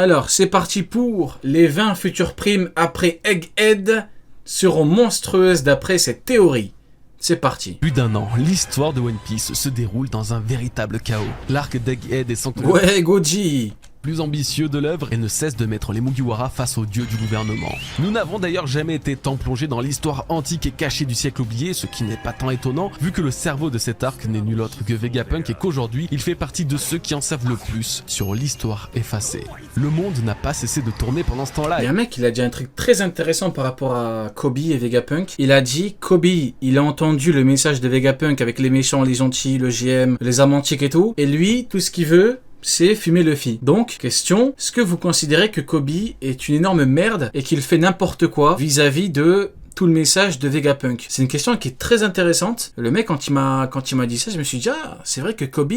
Alors, c'est parti pour les 20 futures primes après Egghead seront monstrueuses d'après cette théorie. C'est parti. Plus d'un an, l'histoire de One Piece se déroule dans un véritable chaos. L'arc d'Egghead est sans club Ouais, Goji. plus ambitieux de l'œuvre et ne cesse de mettre les Mugiwara face aux dieux du gouvernement. Nous n'avons d'ailleurs jamais été tant plongés dans l'histoire antique et cachée du siècle oublié, ce qui n'est pas tant étonnant vu que le cerveau de cet arc n'est nul autre que Vegapunk et qu'aujourd'hui il fait partie de ceux qui en savent le plus sur l'histoire effacée. Le monde n'a pas cessé de tourner pendant ce temps-là. Il y a un mec, il a dit un truc très intéressant par rapport à Kobe et Vegapunk. Il a dit, Kobe, il a entendu le message de Vegapunk avec les méchants, les gentils, le GM, les amantiques et tout. Et lui, tout ce qu'il veut, c'est fumer Luffy. Donc, question, est-ce que vous considérez que Kobe est une énorme merde et qu'il fait n'importe quoi vis-à-vis de tout le message de Vegapunk? C'est une question qui est très intéressante. Le mec, quand il m'a dit ça, je me suis dit, ah, c'est vrai que Kobe,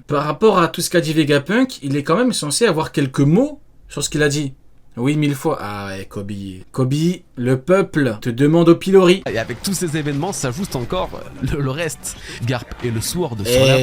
par rapport à tout ce qu'a dit Vegapunk, il est quand même censé avoir quelques mots sur ce qu'il a dit. Oui, 1000 fois. Ah ouais, Kobe. Kobe, le peuple te demande au pilori. Et avec tous ces événements s'ajoute encore le reste. Garp et le Sword sur la...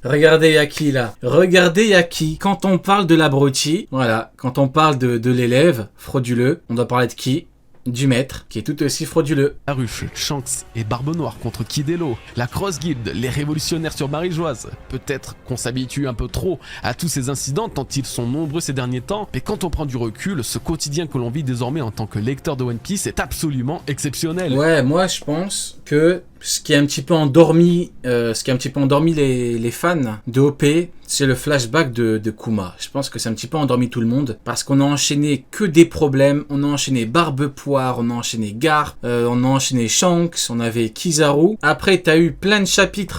Regardez Yaki là. Regardez Yaki. Quand on parle de l'abruti, voilà, quand on parle de l'élève frauduleux, on doit parler de qui? Du maître, qui est tout aussi frauduleux. La ruche, Shanks et Barbe Noire contre Kid Elo, la Cross Guild, les révolutionnaires sur Marie-Joise. Peut-être qu'on s'habitue un peu trop à tous ces incidents tant ils sont nombreux ces derniers temps, mais quand on prend du recul, ce quotidien que l'on vit désormais en tant que lecteur de One Piece est absolument exceptionnel. Ouais, moi je pense que ce qui a un petit peu endormi, les fans de OP, c'est le flashback de Kuma. Je pense que c'est un petit peu endormi tout le monde parce qu'on a enchaîné que des problèmes. On a enchaîné Barbe Poire, on a enchaîné Garp, on a enchaîné Shanks, on avait Kizaru. Après, t'as eu plein de chapitres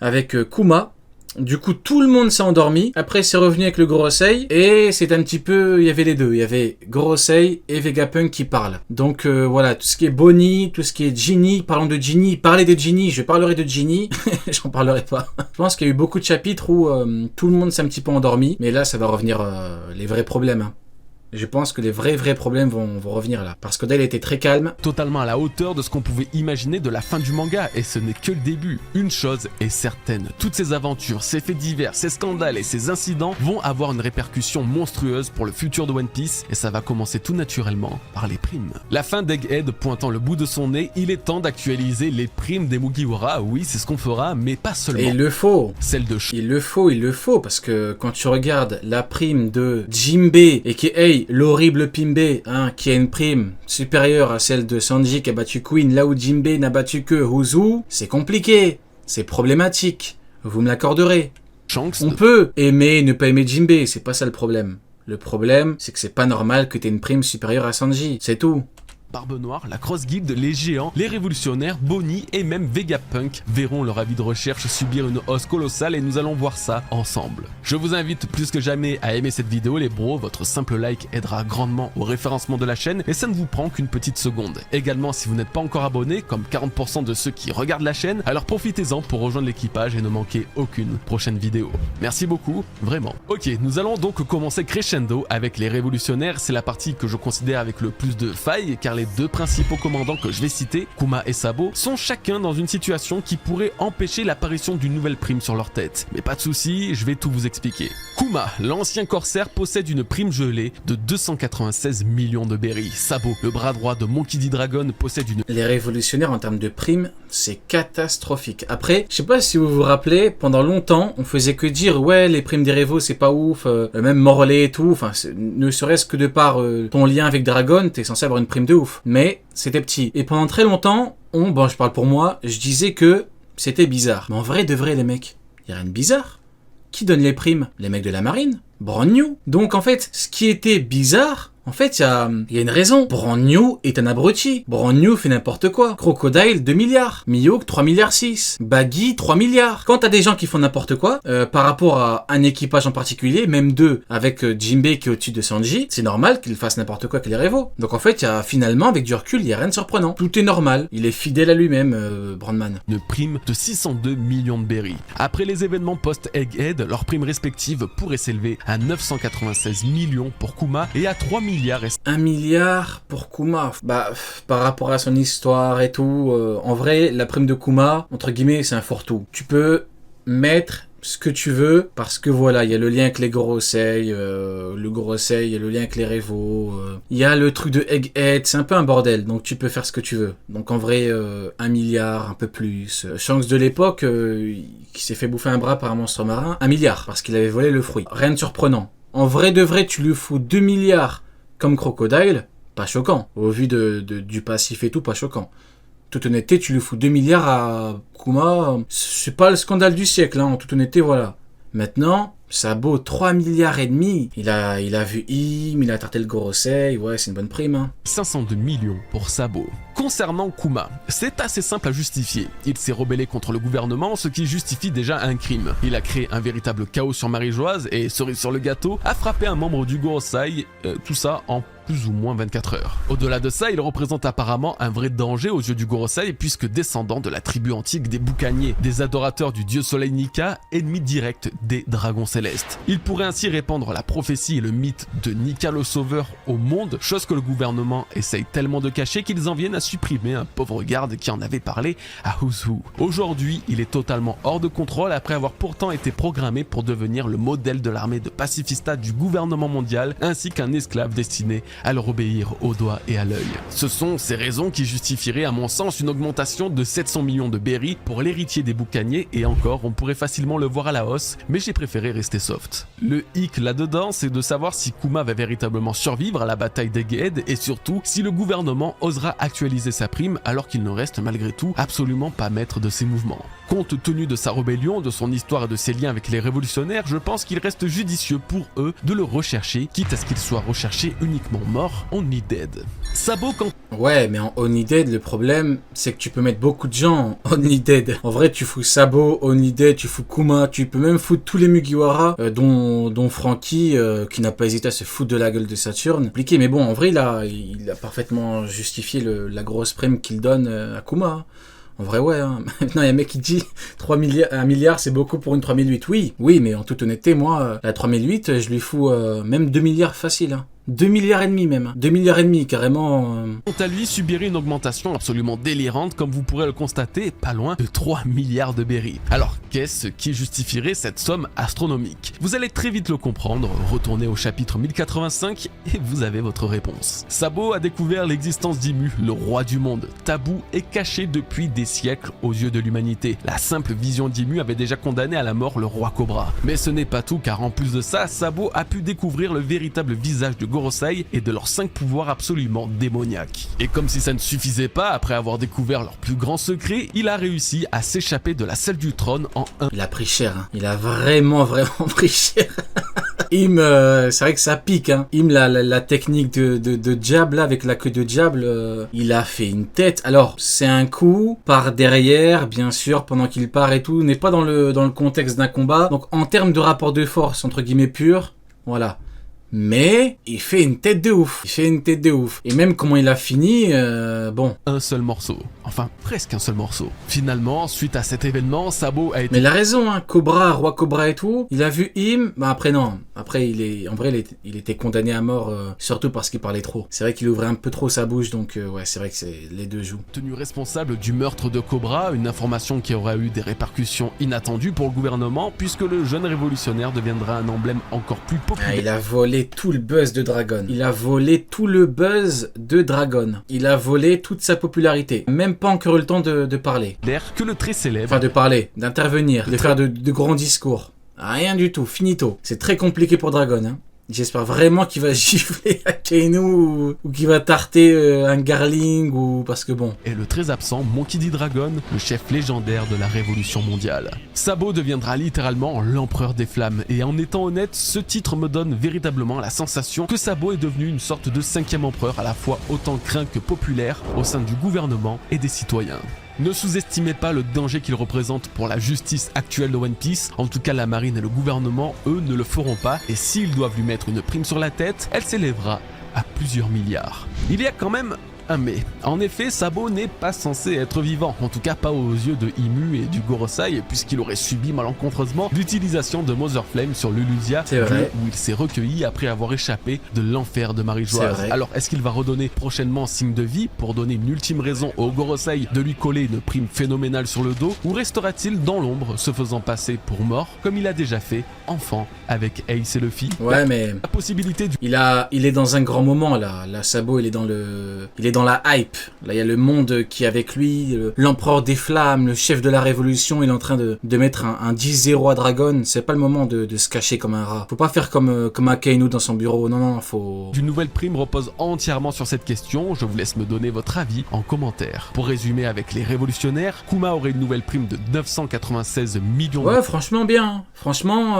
avec Kuma. Du coup, tout le monde s'est endormi. Après, c'est revenu avec le Gorosei. Et c'est un petit peu... Il y avait les deux. Il y avait Gorosei et Vegapunk qui parlent. Donc, voilà. Tout ce qui est Bonnie, tout ce qui est Ginny. Parlons de Ginny. Parlez de Ginny. Je parlerai de Ginny. J'en parlerai pas. Je pense qu'il y a eu beaucoup de chapitres où tout le monde s'est un petit peu endormi. Mais là, ça va revenir les vrais problèmes. Hein. Je pense que les vrais problèmes vont revenir là. Parce que Dale était très calme. Totalement à la hauteur de ce qu'on pouvait imaginer de la fin du manga. Et ce n'est que le début. Une chose est certaine. Toutes ces aventures, ces faits divers, ces scandales et ces incidents vont avoir une répercussion monstrueuse pour le futur de One Piece. Et ça va commencer tout naturellement par les primes. La fin d'Egghead pointant le bout de son nez, il est temps d'actualiser les primes des Mugiwara. Oui, c'est ce qu'on fera, mais pas seulement. Et il le faut. Celle de... Il le faut. Parce que quand tu regardes la prime de Jinbei et qui est l'horrible Pimbe, hein, qui a une prime supérieure à celle de Sanji qui a battu Queen, là où Jinbei n'a battu que Uzu, c'est compliqué, c'est problématique, vous me l'accorderez. On peut aimer et ne pas aimer Jinbei, c'est pas ça le problème. Le problème, c'est que c'est pas normal que t'aies une prime supérieure à Sanji, c'est tout. Barbe Noire, la Cross Guild, les géants, les révolutionnaires, Bonnie et même Vegapunk verront leur avis de recherche subir une hausse colossale et nous allons voir ça ensemble. Je vous invite plus que jamais à aimer cette vidéo les bros, votre simple like aidera grandement au référencement de la chaîne et ça ne vous prend qu'une petite seconde. Également si vous n'êtes pas encore abonné, comme 40% de ceux qui regardent la chaîne, alors profitez-en pour rejoindre l'équipage et ne manquer aucune prochaine vidéo. Merci beaucoup, vraiment. Ok, nous allons donc commencer crescendo avec les révolutionnaires, c'est la partie que je considère avec le plus de failles car les deux principaux commandants que je vais citer, Kuma et Sabo, sont chacun dans une situation qui pourrait empêcher l'apparition d'une nouvelle prime sur leur tête. Mais pas de soucis, je vais tout vous expliquer. Kuma, l'ancien corsaire, possède une prime gelée de 296 millions de berries. Sabo, le bras droit de Monkey D. Dragon, possède une... Les révolutionnaires en termes de primes, c'est catastrophique. Après, je sais pas si vous vous rappelez, pendant longtemps, on faisait que dire ouais, les primes des révos c'est pas ouf, même Morlaix et tout, enfin, ne serait-ce que de par ton lien avec Dragon, t'es censé avoir une prime de ouf. Mais c'était petit. Et pendant très longtemps, bon, je parle pour moi, je disais que c'était bizarre. Mais en vrai, de vrai, les mecs, y a rien de bizarre. Qui donne les primes? Les mecs de la marine. Brand New. Donc en fait, ce qui était bizarre, en fait, il y a une raison. Brand New est un abruti. Brand New fait n'importe quoi. Crocodile, 2 milliards. Mihawk, 3 milliards 6. Baggy, 3 milliards. Quand t'as des gens qui font n'importe quoi, par rapport à un équipage en particulier, même deux, avec Jinbei qui est au-dessus de Sanji, c'est normal qu'ils fassent n'importe quoi avec les révos. Donc en fait, finalement, avec du recul, il n'y a rien de surprenant. Tout est normal. Il est fidèle à lui-même, Brandman. Une prime de 602 millions de berries. Après les événements post-Egghead, leurs primes respectives pourraient s'élever à 996 millions pour Kuma et à 3 milliards. 1 milliard pour Kuma. Bah, par rapport à son histoire et tout, en vrai, la prime de Kuma, entre guillemets, c'est un fourre-tout. Tu peux mettre ce que tu veux, parce que voilà, il y a le lien avec les Gorosei, le Gorosei, il y a le lien avec les Revo, il y a le truc de Egghead, c'est un peu un bordel, donc tu peux faire ce que tu veux. Donc en vrai, 1 milliard, un peu plus. Shanks de l'époque, qui s'est fait bouffer un bras par un monstre marin, 1 milliard, parce qu'il avait volé le fruit. Rien de surprenant. En vrai de vrai, tu lui fous 2 milliards comme Crocodile, pas choquant. Au vu du passif et tout, pas choquant. Toute honnêteté, tu lui fous 2 milliards à Kuma, c'est pas le scandale du siècle, hein, en toute honnêteté, voilà. Maintenant, Sabo, 3 milliards et demi, il a vu Im, il a tarté le Gorosei, ouais, c'est une bonne prime, hein. 502 millions pour Sabo. Concernant Kuma, c'est assez simple à justifier. Il s'est rebellé contre le gouvernement, ce qui justifie déjà un crime. Il a créé un véritable chaos sur Marie-Joise et, cerise sur le gâteau, a frappé un membre du Gorosei, tout ça en plus ou moins 24 heures. Au-delà de ça, il représente apparemment un vrai danger aux yeux du Gorosei puisque descendant de la tribu antique des boucaniers, des adorateurs du dieu soleil Nika, ennemi direct des dragons célestes. Il pourrait ainsi répandre la prophétie et le mythe de Nika le sauveur au monde, chose que le gouvernement essaye tellement de cacher qu'ils en viennent à supprimer un pauvre garde qui en avait parlé à Who's Who. Aujourd'hui, il est totalement hors de contrôle après avoir pourtant été programmé pour devenir le modèle de l'armée de pacifista du gouvernement mondial ainsi qu'un esclave destiné à leur obéir au doigt et à l'œil. Ce sont ces raisons qui justifieraient à mon sens une augmentation de 700 millions de berry pour l'héritier des boucaniers et encore on pourrait facilement le voir à la hausse, mais j'ai préféré rester soft. Le hic là-dedans c'est de savoir si Kuma va véritablement survivre à la bataille d'Egghead et surtout si le gouvernement osera actualiser sa prime alors qu'il ne reste malgré tout absolument pas maître de ses mouvements. Compte tenu de sa rébellion, de son histoire et de ses liens avec les révolutionnaires, je pense qu'il reste judicieux pour eux de le rechercher, quitte à ce qu'il soit recherché uniquement mort, Only Dead. Sabo quand... Ouais, mais en Only Dead, le problème, c'est que tu peux mettre beaucoup de gens en Only Dead. En vrai, tu fous Sabo, Only Dead, tu fous Kuma, tu peux même foutre tous les Mugiwara, dont Franky, qui n'a pas hésité à se foutre de la gueule de Saturne. Compliqué, mais bon, en vrai, il a parfaitement justifié la grosse prime qu'il donne à Kuma. En vrai, ouais. Hein. Maintenant, il y a un mec qui dit 1 milliard, c'est beaucoup pour une 3008. Oui, mais en toute honnêteté, moi, la 3008, je lui fous même 2 milliards facile. Hein. 2 milliards et demi même. 2 milliards et demi, carrément. Quant à lui, subirait une augmentation absolument délirante, comme vous pourrez le constater, pas loin de 3 milliards de berry. Alors, qu'est-ce qui justifierait cette somme astronomique? Vous allez très vite le comprendre, retournez au chapitre 1085 et vous avez votre réponse. Sabo a découvert l'existence d'Imu, le roi du monde, tabou et caché depuis des siècles aux yeux de l'humanité. La simple vision d'Imu avait déjà condamné à la mort le roi Cobra. Mais ce n'est pas tout, car en plus de ça, Sabo a pu découvrir le véritable visage de Gorosei et de leurs 5 pouvoirs absolument démoniaques. Et comme si ça ne suffisait pas, après avoir découvert leur plus grand secret, il a réussi à s'échapper de la salle du trône en un. Il a pris cher, hein. Il a vraiment pris cher. Im, c'est vrai que ça pique, hein. Im, la technique de diable, là, avec la queue de diable, il a fait une tête. Alors, c'est un coup par derrière, bien sûr, pendant qu'il part et tout, n'est pas dans le contexte d'un combat. Donc, en termes de rapport de force, entre guillemets, pur, voilà. Mais il fait une tête de ouf. Et même comment il a fini, bon. Un seul morceau. Enfin, presque un seul morceau. Finalement, suite à cet événement, Sabo a été... Mais il a raison, hein. Cobra, roi Cobra et tout. Il a vu Im. Bah après, non. Après, il était condamné à mort, surtout parce qu'il parlait trop. C'est vrai qu'il ouvrait un peu trop sa bouche, donc ouais, c'est vrai que les deux jouent. Tenu responsable du meurtre de Cobra, une information qui aura eu des répercussions inattendues pour le gouvernement, puisque le jeune révolutionnaire deviendra un emblème encore plus populaire. Ah, il a volé tout le buzz de Dragon. Il a volé toute sa popularité. Même pas encore eu le temps de parler. L'air que le très célèbre. Enfin, de parler, d'intervenir, de faire de grands discours. Rien du tout, finito. C'est très compliqué pour Dragon, hein. J'espère vraiment qu'il va gifler Akainu ou qu'il va tarter un Garling ou... Parce que bon... Et le très absent Monkey D. Dragon, le chef légendaire de la Révolution mondiale. Sabo deviendra littéralement l'empereur des flammes et en étant honnête, ce titre me donne véritablement la sensation que Sabo est devenu une sorte de 5e empereur à la fois autant craint que populaire au sein du gouvernement et des citoyens. Ne sous-estimez pas le danger qu'il représente pour la justice actuelle de One Piece, en tout cas la marine et le gouvernement, eux, ne le feront pas, et s'ils doivent lui mettre une prime sur la tête, elle s'élèvera à plusieurs milliards. Il y a quand même un mais. En effet, Sabo n'est pas censé être vivant, en tout cas pas aux yeux de Imu et du Gorosei, puisqu'il aurait subi malencontreusement l'utilisation de Mother Flame sur Lulusia, C'est vrai. où il s'est recueilli après avoir échappé de l'enfer de C'est Marie-Joise. vrai. Alors, est-ce qu'il va redonner prochainement signe de vie pour donner une ultime raison au Gorosei de lui coller une prime phénoménale sur le dos, ou restera-t-il dans l'ombre, se faisant passer pour mort, comme il a déjà fait, enfant, avec Ace et Luffy? Ouais, mais La possibilité du il est dans un grand moment là. Là, Sabo, il est dans la hype. Là, il y a le monde qui est avec lui, l'empereur des flammes, le chef de la révolution. Il est en train de mettre un 10-0 à Dragon. C'est pas le moment de se cacher comme un rat. Faut pas faire comme Akainu dans son bureau. Non, faut. d'une nouvelle prime repose entièrement sur cette question. Je vous laisse me donner votre avis en commentaire. Pour résumer avec les révolutionnaires, Kuma aurait une nouvelle prime de 996 millions Ouais, franchement bien. Franchement,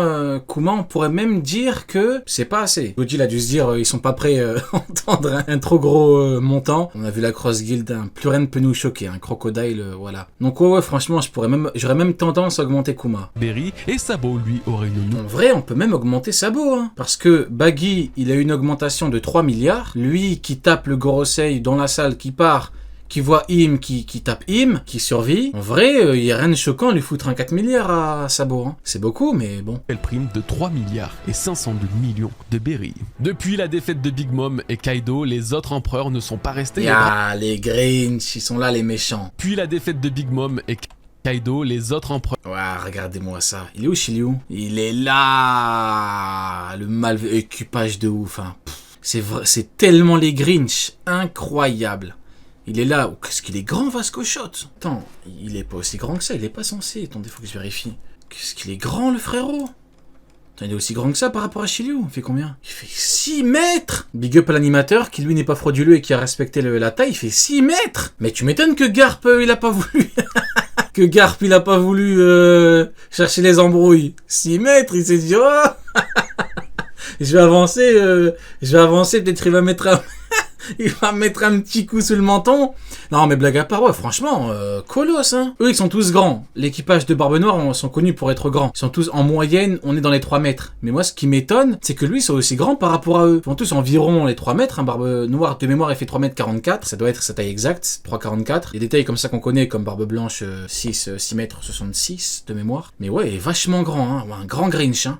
Kuma, on pourrait même dire que c'est pas assez. Goji, il a dû se dire, ils sont pas prêts à entendre un trop gros montant. On a vu la Cross Guild, plus rien ne peut nous choquer. Un crocodile, voilà. Donc ouais, franchement, j'aurais même tendance à augmenter Kuma. Berry, et Sabo, lui, aurait une En vrai, on peut même augmenter Sabo, hein. Parce que Baggy, il a une augmentation de 3 milliards. Lui, qui tape le Gorosei dans la salle, qui part, qui voit Im, qui tape Im, qui survit. En vrai, il n'y a rien de choquant à lui foutre un 4 milliards à Sabo, hein. C'est beaucoup, mais bon. nouvelle prime de 3 milliards et 502 millions de Berry. Depuis la défaite de Big Mom et Kaido, les autres empereurs ne sont pas restés les bras. Ah, les Grinch, ils sont là, les méchants. Puis la défaite de Big Mom et Kaido, les autres empereurs Ouais, regardez-moi ça. Il est où, Shiryu? Il est là. Le mal équipage de ouf, hein. C'est vrai, c'est tellement les Grinch. Incroyable. Il est là. Oh, qu'est-ce qu'il est grand, Vasco Shot. Attends, il est pas aussi grand que ça. Il est pas censé. Attendez, faut que je vérifie. Qu'est-ce qu'il est grand, le frérot. Attends, il est aussi grand que ça par rapport à Shiryu. Il fait combien? Il fait 6 mètres. Big up à l'animateur qui, lui, n'est pas frauduleux et qui a respecté la taille. Il fait 6 mètres. Mais tu m'étonnes que Garp, il a pas voulu... que Garp, il a pas voulu chercher les embrouilles. 6 mètres, il s'est dit, oh je vais avancer, peut-être il va mettre un... il va me mettre un petit coup sous le menton. Non, mais blague à part, ouais, franchement, colosse, hein. Eux, ils sont tous grands. L'équipage de Barbe Noire sont connus pour être grands. Ils sont tous, en moyenne, on est dans les 3 mètres. Mais moi, ce qui m'étonne, c'est que lui, sont aussi grands par rapport à eux. Ils font tous environ les 3 mètres. Hein. Barbe Noire, de mémoire, il fait 3 mètres 44. Ça doit être sa taille exacte, 3,44. Les détails comme ça qu'on connaît, comme Barbe Blanche, 6 mètres 66 de mémoire. Mais ouais, il est vachement grand, hein. Ouais, un grand Grinch, hein.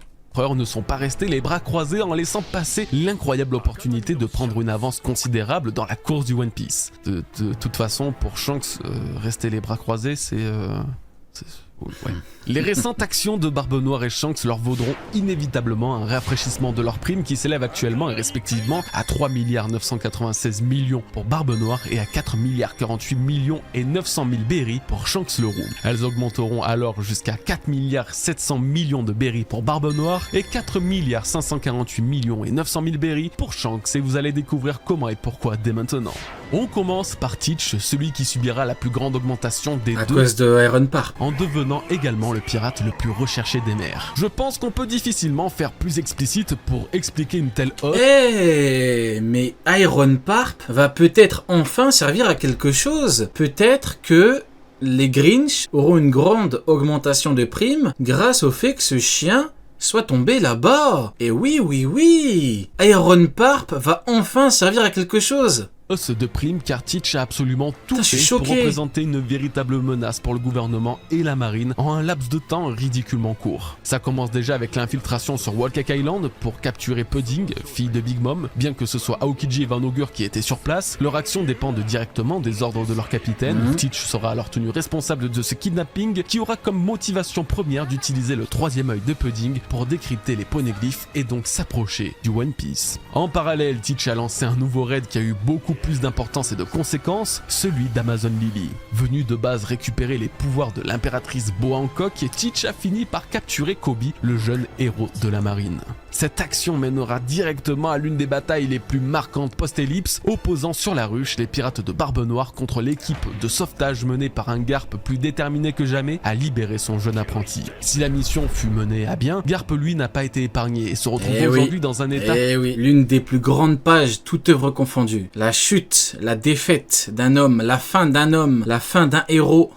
ne sont pas restés les bras croisés en laissant passer l'incroyable opportunité de prendre une avance considérable dans la course du One Piece. De toute façon, pour Shanks, rester les bras croisés, ouais. Les récentes actions de Barbe Noire et Shanks leur vaudront inévitablement un rafraîchissement de leur prime qui s'élève actuellement et respectivement à 3 milliards 996 millions pour Barbe Noire et à 4 milliards 48 millions et 900 000 berry pour Shanks le Roux. Elles augmenteront alors jusqu'à 4 milliards 700 millions de berry pour Barbe Noire et 4 milliards 548 millions et 900 000 berry pour Shanks et vous allez découvrir comment et pourquoi dès maintenant. On commence par Teach, celui qui subira la plus grande augmentation des À deux cause de Iron Park. en devenant également le pirate le plus recherché des mers. Je pense qu'on peut difficilement faire plus explicite pour expliquer une telle hausse. Mais Iron Parp va peut-être enfin servir à quelque chose. Peut-être que les Grinch auront une grande augmentation de primes grâce au fait que ce chien soit tombé là-bas. Et oui, Iron Parp va enfin servir à quelque chose. De prime car Teach a absolument tout Putain, je suis fait pour choqué. représenter une véritable menace pour le gouvernement et la marine en un laps de temps ridiculement court. Ça commence déjà avec l'infiltration sur Whole Cake Island pour capturer Pudding, fille de Big Mom. Bien que ce soit Aokiji et Van Augur qui étaient sur place, leur action dépend directement des ordres de leur capitaine. Teach sera alors tenu responsable de ce kidnapping qui aura comme motivation première d'utiliser le troisième œil de Pudding pour décrypter les poneglyphes et donc s'approcher du One Piece. En parallèle, Teach a lancé un nouveau raid qui a eu beaucoup plus d'importance et de conséquences, celui d'Amazon Lily. Venu de base récupérer les pouvoirs de l'impératrice Boa Hancock, Teach a fini par capturer Kobe, le jeune héros de la marine. Cette action mènera directement à l'une des batailles les plus marquantes post-ellipse, opposant sur la ruche les pirates de Barbe Noire contre l'équipe de sauvetage menée par un Garp plus déterminé que jamais à libérer son jeune apprenti. Si la mission fut menée à bien, Garp lui n'a pas été épargné et se retrouve aujourd'hui dans un état... L'une des plus grandes pages, toute œuvre confondue. La chute, la défaite d'un homme, la fin d'un homme, la fin d'un héros.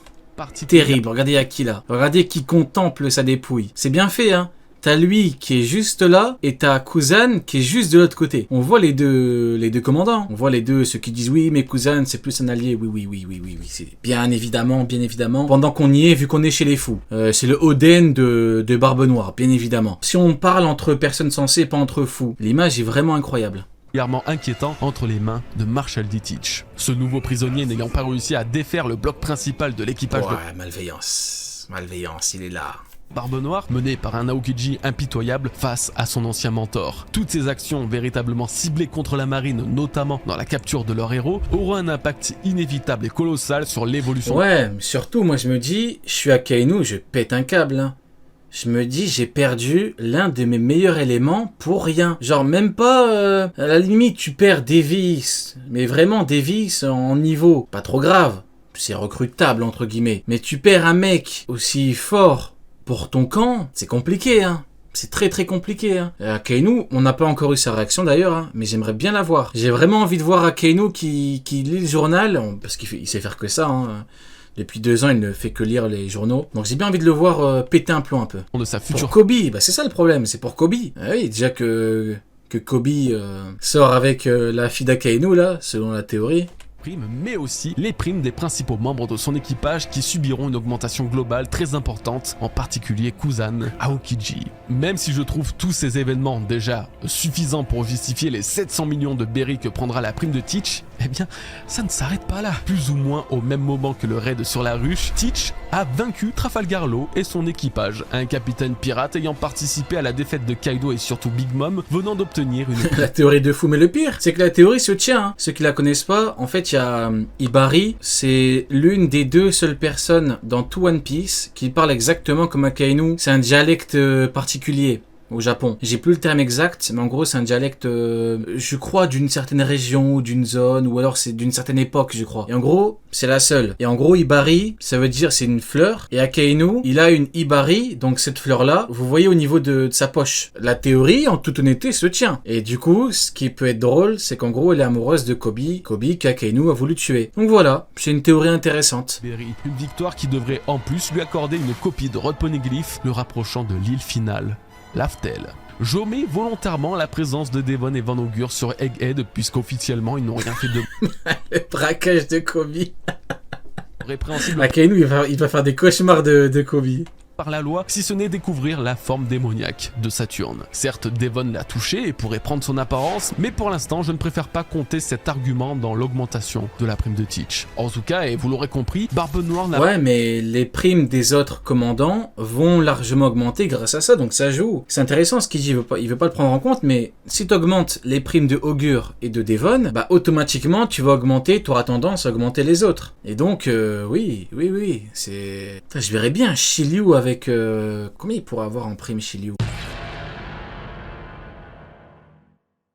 Terrible, regardez Aquila. Regardez qui contemple sa dépouille. C'est bien fait, hein. t'as lui qui est juste là et t'as Kuzan qui est juste de l'autre côté. On voit les deux commandants. On voit les deux, ceux qui disent oui, mais Kuzan c'est plus un allié. Oui, c'est bien évidemment. Pendant qu'on y est, vu qu'on est chez les fous. C'est le Oden de Barbe Noire, bien évidemment. Si on parle entre personnes sensées, pas entre fous, l'image est vraiment incroyable. Inquiétant entre les mains de Marshal D. Teach. Ce nouveau prisonnier n'ayant pas réussi à défaire le bloc principal de l'équipage de... Malveillance, il est là. Barbe Noire, mené par un Aokiji impitoyable face à son ancien mentor. Toutes ces actions véritablement ciblées contre la marine, notamment dans la capture de leur héros, auront un impact inévitable et colossal sur l'évolution... Ouais, mais surtout, moi je me dis, je suis à Kainu, je pète un câble, hein. Je me dis, j'ai perdu l'un de mes meilleurs éléments pour rien. Genre, même pas... à la limite, tu perds Davis. Mais vraiment, Davis en niveau. Pas trop grave. C'est recrutable, entre guillemets. Mais tu perds un mec aussi fort pour ton camp. C'est compliqué, hein. C'est très très compliqué. Hein. Akainu, on n'a pas encore eu sa réaction d'ailleurs, hein, mais j'aimerais bien la voir. J'ai vraiment envie de voir Akainu qui lit le journal, parce qu'il sait faire que ça, hein. Depuis 2 ans, il ne fait que lire les journaux. Donc j'ai bien envie de le voir péter un plomb un peu. De sa future... Pour Kobe, bah c'est ça le problème, c'est pour Kobe. Ah oui, déjà que Kobe sort avec la fille d'Akainu, là, selon la théorie. Mais aussi les primes des principaux membres de son équipage qui subiront une augmentation globale très importante, en particulier Kuzan Aokiji. Même si je trouve tous ces événements déjà suffisants pour justifier les 700 millions de berry que prendra la prime de Teach, eh bien, ça ne s'arrête pas là. Plus ou moins au même moment que le raid sur la ruche, Teach a vaincu Trafalgar Law et son équipage, un capitaine pirate ayant participé à la défaite de Kaido et surtout Big Mom, venant d'obtenir une... La théorie de fou, mais le pire, c'est que la théorie se tient. Hein. Ceux qui la connaissent pas, en fait, il y a Ibari, c'est l'une des 2 seules personnes dans tout One Piece qui parle exactement comme Akainu. C'est un dialecte particulier au Japon. J'ai plus le terme exact, mais en gros c'est un dialecte, je crois, d'une certaine région ou d'une zone, ou alors c'est d'une certaine époque, je crois. Et en gros, c'est la seule. Et en gros, Ibari, ça veut dire c'est une fleur. Et Akainu, il a une Ibari, donc cette fleur-là, vous voyez au niveau de sa poche. La théorie, en toute honnêteté, se tient. Et du coup, ce qui peut être drôle, c'est qu'en gros, elle est amoureuse de Kobe qu'Akainu a voulu tuer. Donc voilà, c'est une théorie intéressante. Une victoire qui devrait en plus lui accorder une copie de Rod Poneglyph, le rapprochant de l'île finale. Laftel. J'omets volontairement la présence de Devon et Van Augur sur Egghead puisqu'officiellement ils n'ont rien fait de... Le braquage de Kobe. Répréhensible. Akainu, il va faire des cauchemars de Kobe. Par la loi, si ce n'est découvrir la forme démoniaque de Saturne. Certes, Devon l'a touché et pourrait prendre son apparence, mais pour l'instant, je ne préfère pas compter cet argument dans l'augmentation de la prime de Teach. En tout cas, et vous l'aurez compris, Barbe Noire n'a... Ouais, mais les primes des autres commandants vont largement augmenter grâce à ça, donc ça joue. C'est intéressant ce qu'il dit, il veut pas le prendre en compte, mais si tu augmentes les primes de Augur et de Devon, bah automatiquement, tu auras tendance à augmenter les autres. Et donc, oui, c'est... Putain, je verrais bien Shiryu avec... Combien il pourrait avoir en prime Shiryu ?